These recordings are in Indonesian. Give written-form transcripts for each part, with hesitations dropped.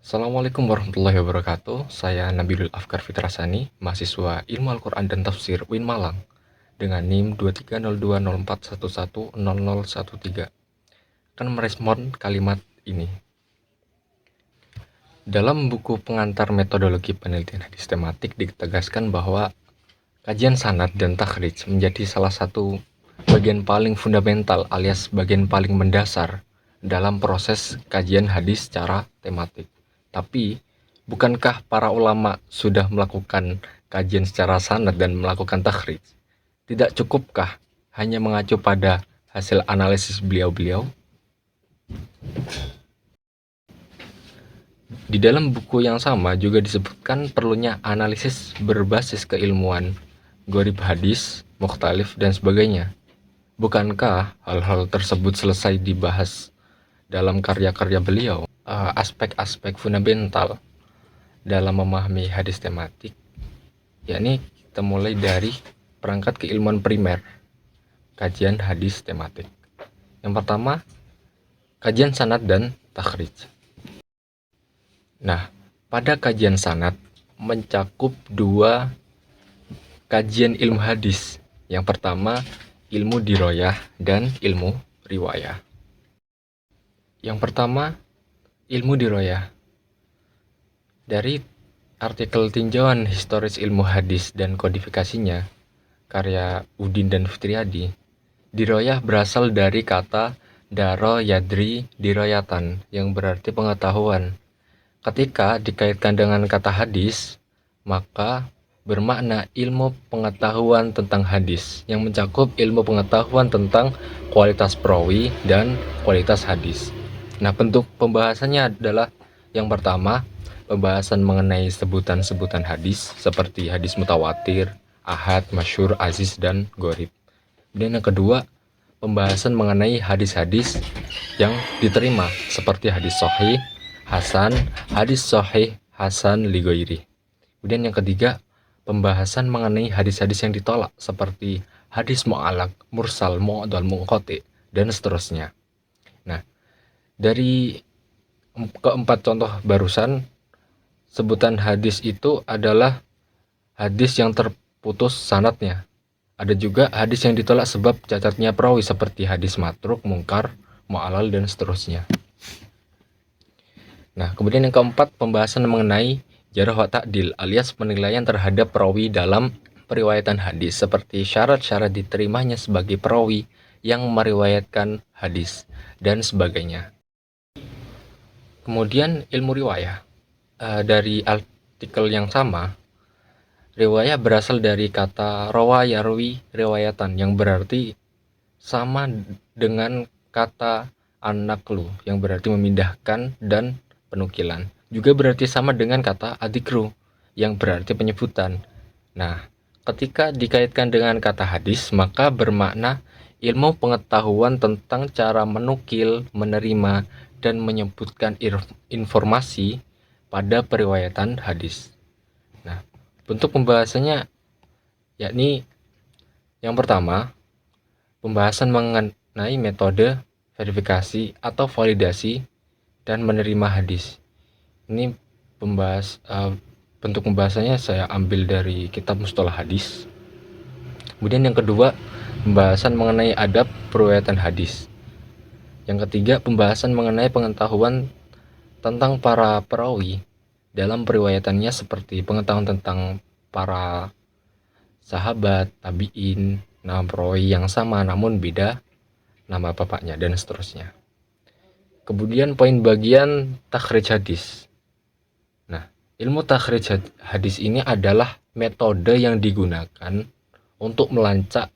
Assalamualaikum warahmatullahi wabarakatuh. Saya Nabilul Afkar Fitrasani, mahasiswa Ilmu Al-Quran dan Tafsir UIN Malang, dengan NIM 230204110013, akan merespon kalimat ini. Dalam buku pengantar metodologi penelitian hadis tematik ditegaskan bahwa kajian sanad dan takhrij menjadi salah satu bagian paling fundamental alias bagian paling mendasar dalam proses kajian hadis secara tematik. Tapi, bukankah para ulama sudah melakukan kajian secara sanad dan melakukan takhrij? Tidak cukupkah hanya mengacu pada hasil analisis beliau-beliau? Di dalam buku yang sama juga disebutkan perlunya analisis berbasis keilmuan, gharib hadis, mukhtalif, dan sebagainya. Bukankah hal-hal tersebut selesai dibahas dalam karya-karya beliau? Aspek-aspek fundamental dalam memahami hadis tematik, yakni kita mulai dari perangkat keilmuan primer, kajian hadis tematik. Yang pertama, kajian sanad dan takhrij. Nah, pada kajian sanad mencakup dua kajian ilmu hadis. Yang pertama, ilmu diroyah dan ilmu riwayah. Yang pertama, ilmu diroyah. Dari artikel tinjauan historis ilmu hadis dan kodifikasinya, karya Udin dan Fitriadi, diroyah berasal dari kata daro yadri diroyatan, yang berarti pengetahuan. Ketika dikaitkan dengan kata hadis, maka bermakna ilmu pengetahuan tentang hadis, yang mencakup ilmu pengetahuan tentang kualitas perawi dan kualitas hadis. Nah, bentuk pembahasannya adalah yang pertama, pembahasan mengenai sebutan-sebutan hadis seperti hadis mutawatir, ahad, masyhur, aziz, dan gharib. Dan yang kedua, pembahasan mengenai hadis-hadis yang diterima seperti hadis sahih, hasan, hadis sahih, hasan li ghairi. Kemudian yang ketiga, pembahasan mengenai hadis-hadis yang ditolak seperti hadis mu'allaq, mursal, mu'dhal, munqati, dan seterusnya. Nah, dari keempat contoh barusan, sebutan hadis itu adalah hadis yang terputus sanadnya. Ada juga hadis yang ditolak sebab cacatnya perawi seperti hadis matruk, mungkar, mu'allal, dan seterusnya. Nah, kemudian yang keempat, pembahasan mengenai jarh wa ta'dil alias penilaian terhadap perawi dalam periwayatan hadis seperti syarat-syarat diterimanya sebagai perawi yang meriwayatkan hadis dan sebagainya. Kemudian ilmu riwayah. Dari artikel yang sama, riwayah berasal dari kata rawa yarwi riwayatan, yang berarti sama dengan kata an-naqlu, yang berarti memindahkan dan penukilan. Juga berarti sama dengan kata adikru, yang berarti penyebutan. Nah, ketika dikaitkan dengan kata hadis, maka bermakna ilmu pengetahuan tentang cara menukil, menerima, dan menyebutkan informasi pada periwayatan hadis. Nah, bentuk pembahasannya yakni yang pertama, pembahasan mengenai metode verifikasi atau validasi dan menerima hadis. Ini bentuk pembahasannya saya ambil dari kitab Mustalah Hadis. Kemudian yang kedua, pembahasan mengenai adab periwayatan hadis. Yang ketiga, pembahasan mengenai pengetahuan tentang para perawi dalam periwayatannya seperti pengetahuan tentang para sahabat, tabi'in, nama perawi yang sama namun beda nama bapaknya, dan seterusnya. Kemudian poin bagian takhrij hadis. Nah, ilmu takhrij hadis ini adalah metode yang digunakan untuk melacak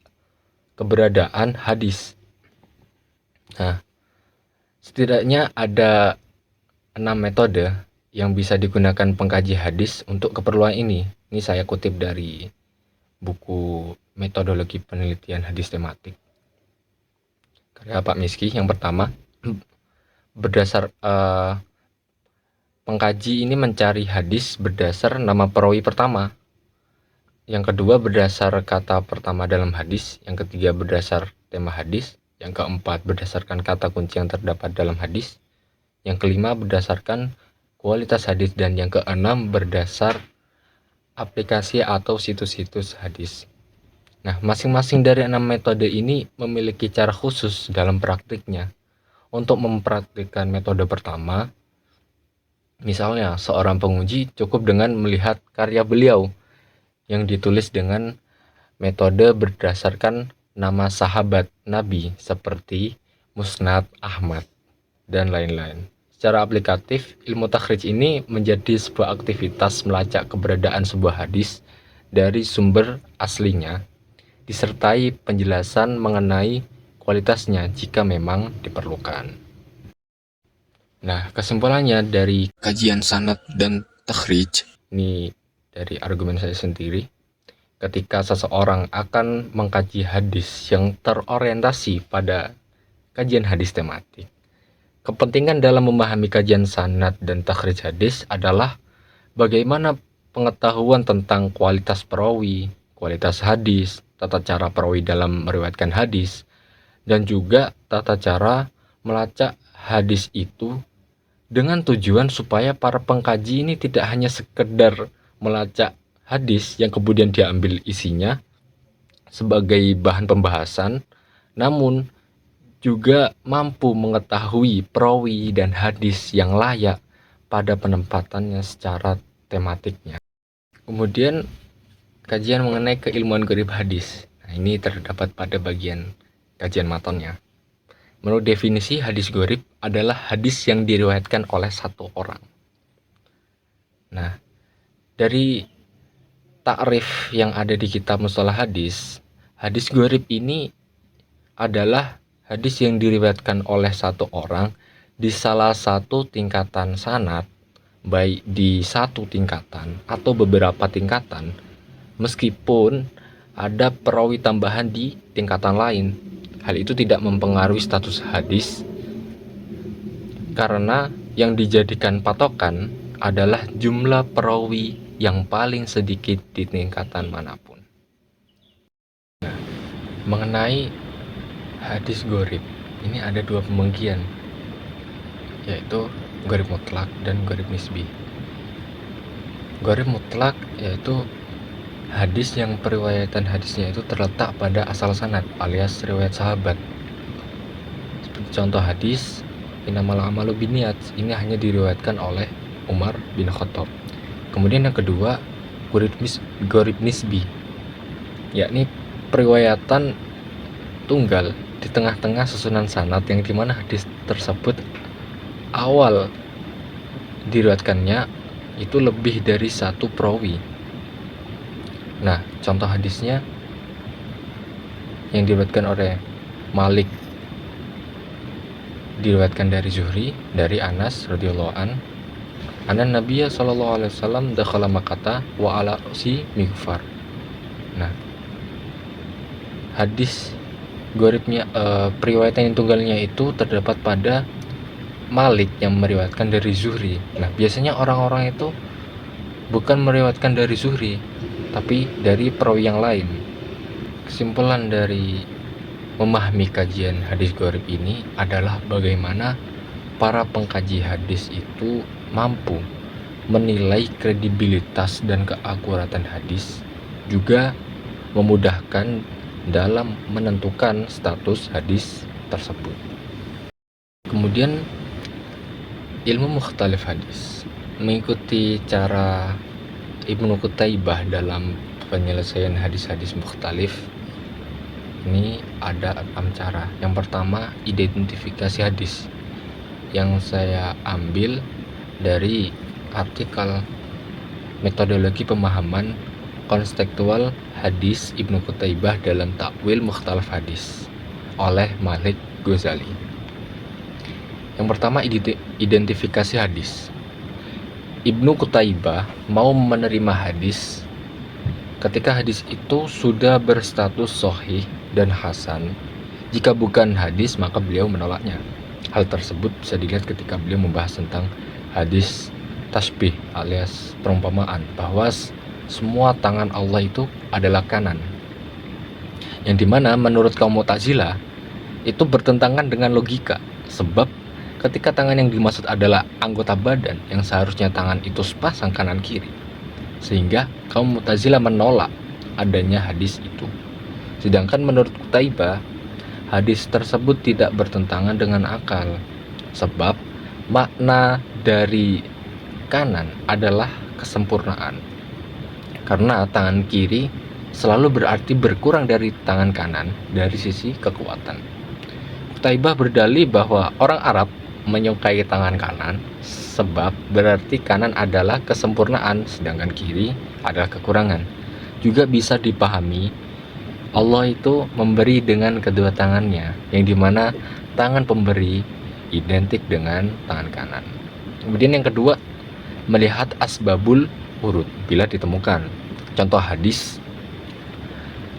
keberadaan hadis. Nah, setidaknya ada 6 metode yang bisa digunakan pengkaji hadis untuk keperluan ini. Ini saya kutip dari buku Metodologi Penelitian Hadis Tematik karya Pak Miski. Yang pertama, berdasar pengkaji ini mencari hadis berdasar nama perawi pertama. Yang kedua, berdasar kata pertama dalam hadis. Yang ketiga, berdasar tema hadis. Yang keempat, berdasarkan kata kunci yang terdapat dalam hadis. Yang kelima, berdasarkan kualitas hadis, dan yang keenam berdasar aplikasi atau situs-situs hadis. Nah, masing-masing dari 6 metode ini memiliki cara khusus dalam praktiknya. Untuk mempraktikkan metode pertama, misalnya seorang penguji cukup dengan melihat karya beliau yang ditulis dengan metode berdasarkan nama sahabat Nabi seperti Musnad Ahmad dan lain-lain. Secara aplikatif, ilmu takhrij ini menjadi sebuah aktivitas melacak keberadaan sebuah hadis dari sumber aslinya, disertai penjelasan mengenai kualitasnya jika memang diperlukan. Nah, kesimpulannya dari kajian sanad dan takhrij, ini dari argumen saya sendiri, ketika seseorang akan mengkaji hadis yang terorientasi pada kajian hadis tematik, kepentingan dalam memahami kajian sanad dan takhrij hadis adalah bagaimana pengetahuan tentang kualitas perawi, kualitas hadis, tata cara perawi dalam meriwayatkan hadis, dan juga tata cara melacak hadis itu dengan tujuan supaya para pengkaji ini tidak hanya sekedar melacak hadis yang kemudian diambil isinya sebagai bahan pembahasan, namun juga mampu mengetahui perawi dan hadis yang layak pada penempatannya secara tematiknya. Kemudian kajian mengenai keilmuan gharib hadis. Nah, ini terdapat pada bagian kajian matonnya. Menurut definisi, hadis gharib adalah hadis yang diriwayatkan oleh satu orang. Nah, dari takrif yang ada di kitab Mustalah hadis gharib ini adalah hadis yang diriwayatkan oleh satu orang di salah satu tingkatan sanad, baik di satu tingkatan atau beberapa tingkatan, meskipun ada perawi tambahan di tingkatan lain. Hal itu tidak mempengaruhi status hadis, karena yang dijadikan patokan adalah jumlah perawi yang paling sedikit di tingkatan manapun. Nah, mengenai hadis gharib, ini ada dua pembagian, yaitu gharib mutlak dan gharib nisbi. Gharib mutlak yaitu hadis yang periwayatan hadisnya itu terletak pada asal sanad alias riwayat sahabat. Seperti contoh hadis innamal a'malu binniyat, ini hanya diriwayatkan oleh Umar bin Khattab. Kemudian yang kedua, gharib nisbi, yakni periwayatan tunggal di tengah-tengah susunan sanad yang dimana hadis tersebut awal diriwayatkannya itu lebih dari satu perawi. Nah, contoh hadisnya yang diriwayatkan oleh Malik, diriwayatkan dari Zuhri, dari Anas radhiyallahu an, anna Nabiya sallallahu alaihi wasallam dakhala Makkah wa ala si mighfar. Nah, hadis gharibnya periwayatan yang tunggalnya itu terdapat pada Malik yang meriwayatkan dari Zuhri. Nah, biasanya orang-orang itu bukan meriwayatkan dari Zuhri, tapi dari perawi yang lain. Kesimpulan dari memahami kajian hadis gharib ini adalah bagaimana para pengkaji hadis itu mampu menilai kredibilitas dan keakuratan hadis, juga memudahkan dalam menentukan status hadis tersebut. Kemudian ilmu mukhtalif hadis mengikuti cara Ibnu Qutaibah dalam penyelesaian hadis-hadis mukhtalif. Ini ada 6 cara. Yang pertama, identifikasi hadis, yang saya ambil dari artikel metodologi pemahaman konstekstual hadis Ibnu Qutaibah dalam takwil mukhtalif hadis oleh Malik Ghazali. Yang pertama, identifikasi hadis. Ibnu Qutaibah mau menerima hadis ketika hadis itu sudah berstatus sahih dan hasan. Jika bukan hadis, maka beliau menolaknya. Hal tersebut bisa dilihat ketika beliau membahas tentang hadis tasbih alias perumpamaan, bahwa semua tangan Allah itu adalah kanan, yang dimana menurut kaum Mu'tazilah itu bertentangan dengan logika. Sebab ketika tangan yang dimaksud adalah anggota badan yang seharusnya tangan itu sepasang kanan kiri, sehingga kaum Mu'tazilah menolak adanya hadis itu. Sedangkan menurut Qutaibah, hadis tersebut tidak bertentangan dengan akal, sebab makna dari kanan adalah kesempurnaan, karena tangan kiri selalu berarti berkurang dari tangan kanan dari sisi kekuatan. Qutaibah berdalih bahwa orang Arab menyukai tangan kanan sebab berarti kanan adalah kesempurnaan sedangkan kiri adalah kekurangan. Juga bisa dipahami Allah itu memberi dengan kedua tangannya, yang dimana tangan pemberi identik dengan tangan kanan. Kemudian yang kedua, melihat asbabul urut bila ditemukan. Contoh hadis,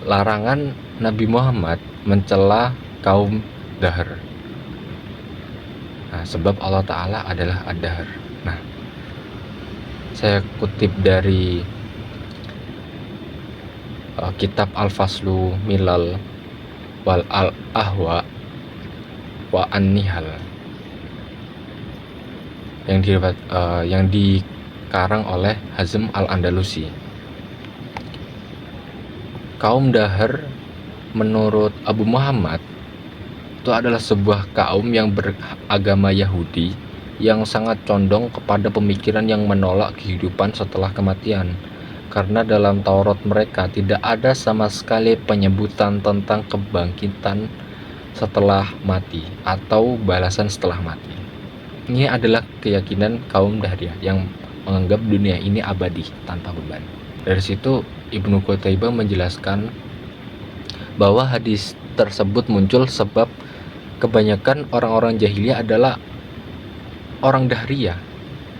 larangan Nabi Muhammad mencela kaum Dahr. Nah, sebab Allah Ta'ala adalah Ad-Dahr. Nah, saya kutip dari kitab Al-Faslu Milal wal Al-Ahwa wa An-Nihal yang dikarang oleh Hazm Al-Andalusi. Kaum Dahr menurut Abu Muhammad itu adalah sebuah kaum yang beragama Yahudi yang sangat condong kepada pemikiran yang menolak kehidupan setelah kematian, karena dalam Taurat mereka tidak ada sama sekali penyebutan tentang kebangkitan setelah mati atau balasan setelah mati. Ini adalah keyakinan kaum Dahriyah yang menganggap dunia ini abadi tanpa beban. Dari situ Ibnu Qutaibah menjelaskan bahwa hadis tersebut muncul sebab kebanyakan orang-orang jahiliyah adalah orang Dahriyah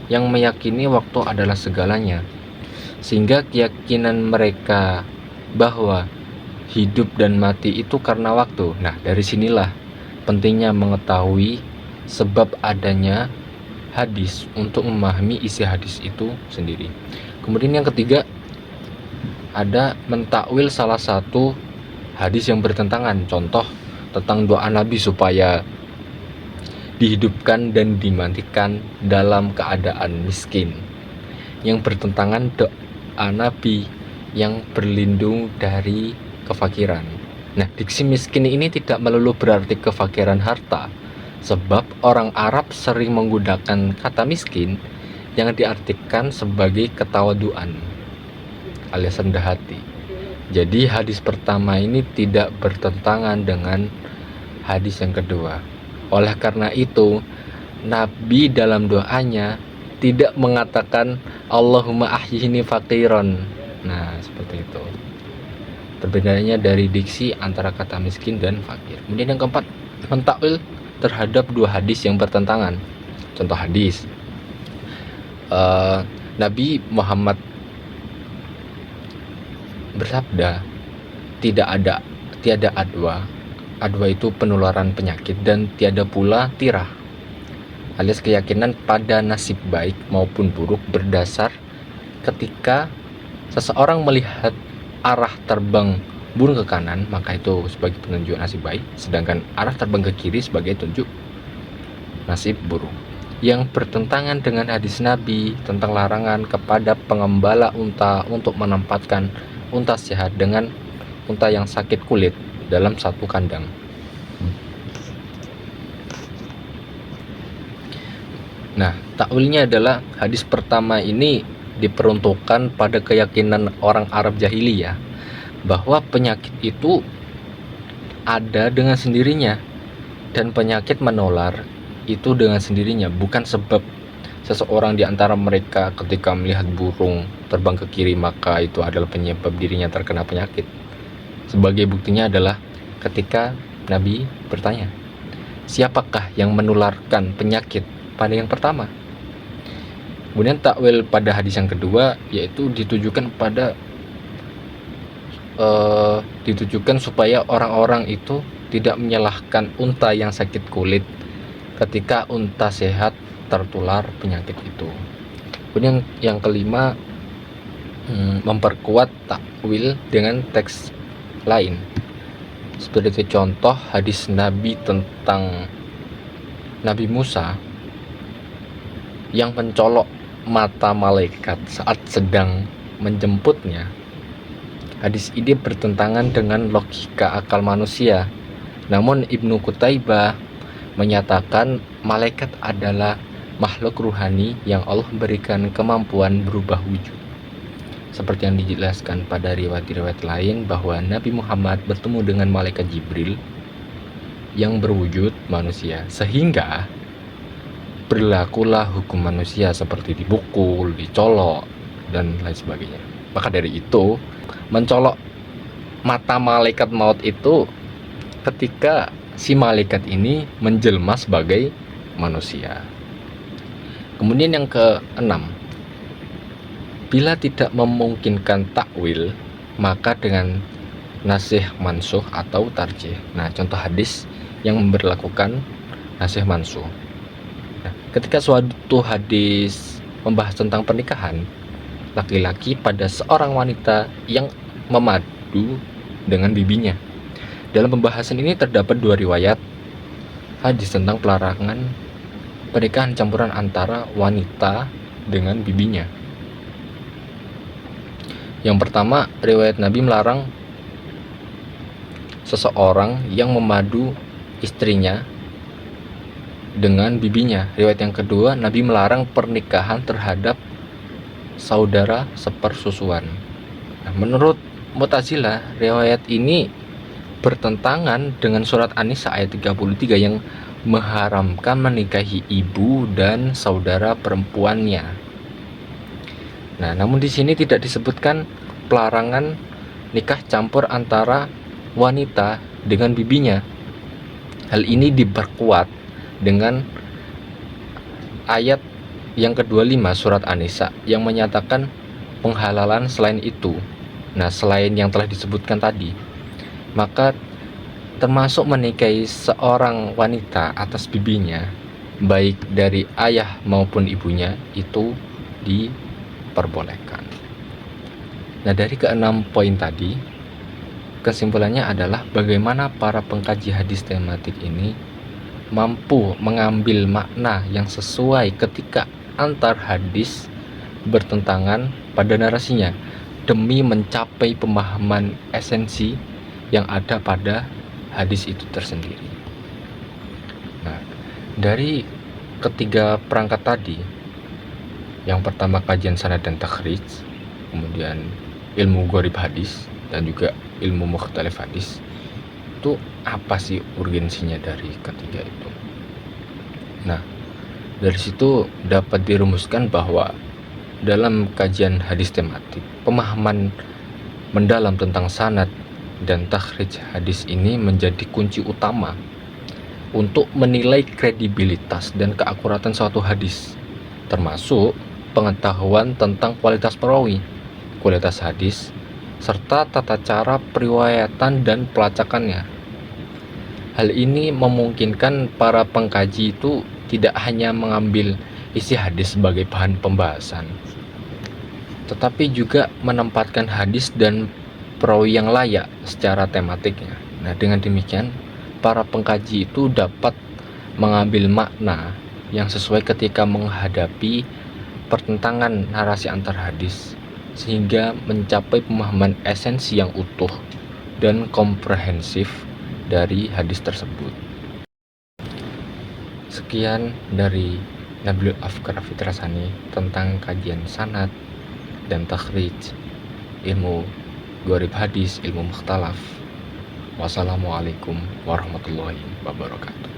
yang meyakini waktu adalah segalanya, sehingga keyakinan mereka bahwa hidup dan mati itu karena waktu. Nah, dari sinilah pentingnya mengetahui sebab adanya hadis untuk memahami isi hadis itu sendiri. Kemudian yang ketiga, ada mentakwil salah satu hadis yang bertentangan. Contoh tentang doa Nabi supaya dihidupkan dan dimatikan dalam keadaan miskin, yang bertentangan doa Nabi yang berlindung dari kefakiran. Nah, diksi miskin ini tidak melulu berarti kefakiran harta, sebab orang Arab sering menggunakan kata miskin yang diartikan sebagai ketawaduan alias rendah hati. Jadi hadis pertama ini tidak bertentangan dengan hadis yang kedua. Oleh karena itu, Nabi dalam doanya tidak mengatakan Allahumma ahyini faqiron. Nah, seperti itu. Perbedaannya dari diksi antara kata miskin dan fakir. Kemudian yang keempat, mentakwil terhadap dua hadis yang bertentangan. Contoh hadis, Nabi Muhammad bersabda, tiada adwa. Adwa itu penularan penyakit, dan tiada pula tirah, alias keyakinan pada nasib baik maupun buruk berdasar ketika seseorang melihat arah terbang burung ke kanan, maka itu sebagai penunjuk nasib baik, sedangkan arah terbang ke kiri sebagai tunjuk nasib buruk. Yang bertentangan dengan hadis Nabi tentang larangan kepada pengembala unta untuk menempatkan unta sehat dengan unta yang sakit kulit dalam satu kandang. Nah, takwilnya adalah hadis pertama ini diperuntukkan pada keyakinan orang Arab jahiliyah bahwa penyakit itu ada dengan sendirinya, dan penyakit menular itu dengan sendirinya, bukan sebab seseorang di antara mereka ketika melihat burung terbang ke kiri maka itu adalah penyebab dirinya terkena penyakit. Sebagai buktinya adalah ketika Nabi bertanya, siapakah yang menularkan penyakit pada yang pertama? Kemudian takwil pada hadis yang kedua yaitu ditujukan supaya orang-orang itu tidak menyalahkan unta yang sakit kulit ketika unta sehat tertular penyakit itu. Kemudian yang kelima, memperkuat takwil dengan teks lain. Seperti contoh hadis Nabi tentang Nabi Musa yang mencolok mata malaikat saat sedang menjemputnya. Hadis ini bertentangan dengan logika akal manusia. Namun Ibnu Qutaibah menyatakan malaikat adalah makhluk ruhani yang Allah berikan kemampuan berubah wujud. Seperti yang dijelaskan pada riwayat-riwayat lain bahwa Nabi Muhammad bertemu dengan malaikat Jibril yang berwujud manusia, sehingga berlakulah hukum manusia seperti dipukul, dicolok, dan lain sebagainya. Maka dari itu, mencolok mata malaikat maut itu ketika si malaikat ini menjelma sebagai manusia. Kemudian yang keenam, bila tidak memungkinkan takwil, maka dengan nasih mansuh atau tarjih. Nah, contoh hadis yang memberlakukan nasih mansuh. Nah, ketika suatu hadis membahas tentang pernikahan laki-laki pada seorang wanita yang memadu dengan bibinya. Dalam pembahasan ini terdapat dua riwayat hadis tentang pelarangan pernikahan campuran antara wanita dengan bibinya. Yang pertama, riwayat Nabi melarang seseorang yang memadu istrinya dengan bibinya. Riwayat yang kedua, Nabi melarang pernikahan terhadap saudara sepersusuan. Nah, menurut Mu'tazilah, riwayat ini bertentangan dengan surat An-Nisa ayat 33 yang mengharamkan menikahi ibu dan saudara perempuannya. Nah, namun di sini tidak disebutkan pelarangan nikah campur antara wanita dengan bibinya. Hal ini diperkuat dengan ayat yang ke-25 surat An-Nisa yang menyatakan penghalalan selain itu. Nah, selain yang telah disebutkan tadi, maka termasuk menikahi seorang wanita atas bibinya, baik dari ayah maupun ibunya, itu diperbolehkan. Nah, dari keenam poin tadi, kesimpulannya adalah bagaimana para pengkaji hadis tematik ini mampu mengambil makna yang sesuai ketika antar hadis bertentangan pada narasinya demi mencapai pemahaman esensi yang ada pada hadis itu tersendiri. Nah, dari ketiga perangkat tadi, yang pertama kajian sanad dan takhrij, kemudian ilmu gharib hadis, dan juga ilmu mukhtalif hadis, itu apa sih urgensinya dari ketiga itu? Nah, dari situ dapat dirumuskan bahwa dalam kajian hadis tematik, pemahaman mendalam tentang sanad dan takhrij hadis ini menjadi kunci utama untuk menilai kredibilitas dan keakuratan suatu hadis, termasuk pengetahuan tentang kualitas perawi, kualitas hadis, serta tata cara periwayatan dan pelacakannya. Hal ini memungkinkan para pengkaji itu tidak hanya mengambil isi hadis sebagai bahan pembahasan, tetapi juga menempatkan hadis dan perawi yang layak secara tematiknya. Nah, dengan demikian para pengkaji itu dapat mengambil makna yang sesuai ketika menghadapi pertentangan narasi antar hadis, sehingga mencapai pemahaman esensi yang utuh dan komprehensif dari hadis tersebut. Sekian dari Nabilul Afkar Fitrasani tentang kajian sanad dan takhrij, ilmu gharib hadis, ilmu mukhtalaf. Wassalamualaikum warahmatullahi wabarakatuh.